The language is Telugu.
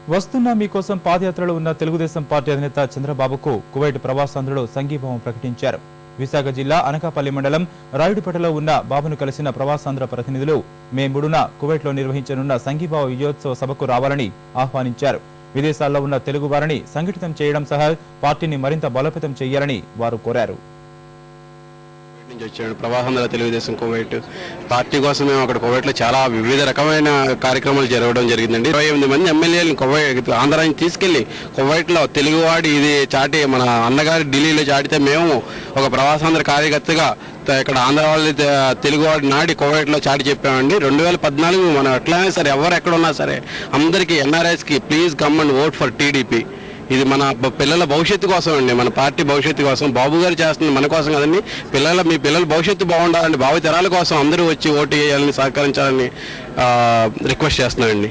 వస్తున్న మీకోసం పాదయాత్రలో ఉన్న తెలుగుదేశం పార్టీ అధినేత చంద్రబాబుకు కువైట్ ప్రవాసాంధ్రులు సంఘీభావం ప్రకటించారు. విశాఖ జిల్లా అనకాపల్లి మండలం రాయుడిపేటలో ఉన్న బాబును కలిసిన ప్రవాసాంధ్ర ప్రతినిధులు మే 3న కువైట్లో నిర్వహించనున్న సంఘీభావ విజయోత్సవ సభకు రావాలని ఆహ్వానించారు. విదేశాల్లో ఉన్న తెలుగు వారిని సంఘటితం చేయడం సహా పార్టీని మరింత బలోపేతం చేయాలని వారు కోరారు. వచ్చాడు ప్రవాసాంధ్ర తెలుగుదేశం కువైట్ పార్టీ కోసం మేము అక్కడ కువైట్లో చాలా వివిధ రకమైన కార్యక్రమాలు జరగడం జరిగిందండి. 28 మంది ఎమ్మెల్యేలను కువైట్ ఆంధ్ర నుంచి తీసుకెళ్లి కువైట్లో తెలుగువాడి ఇది చాటి మన అన్నగారి ఢిల్లీలో చాటితే మేము ఒక ప్రవాసాంధ్ర కార్యకర్తగా ఇక్కడ ఆంధ్ర వాళ్ళు తెలుగువాడి నాడి కువైట్లో చాటి చెప్పామండి. 2014 మనం ఎట్లయినా సరే ఎవరు ఎక్కడ ఉన్నా సరే అందరికీ ఎన్ఆర్ఐస్కి please come and vote for TDP. ఇది మన పిల్లల భవిష్యత్తు కోసం అండి, మన పార్టీ భవిష్యత్తు కోసం. బాబు గారు చేస్తుంది మన కోసం కదండి. మీ పిల్లల భవిష్యత్తు బాగుండాలండి, భావితరాల కోసం అందరూ వచ్చి ఓటు వేయాలని సహకరించాలని రిక్వెస్ట్ చేస్తున్నానండి.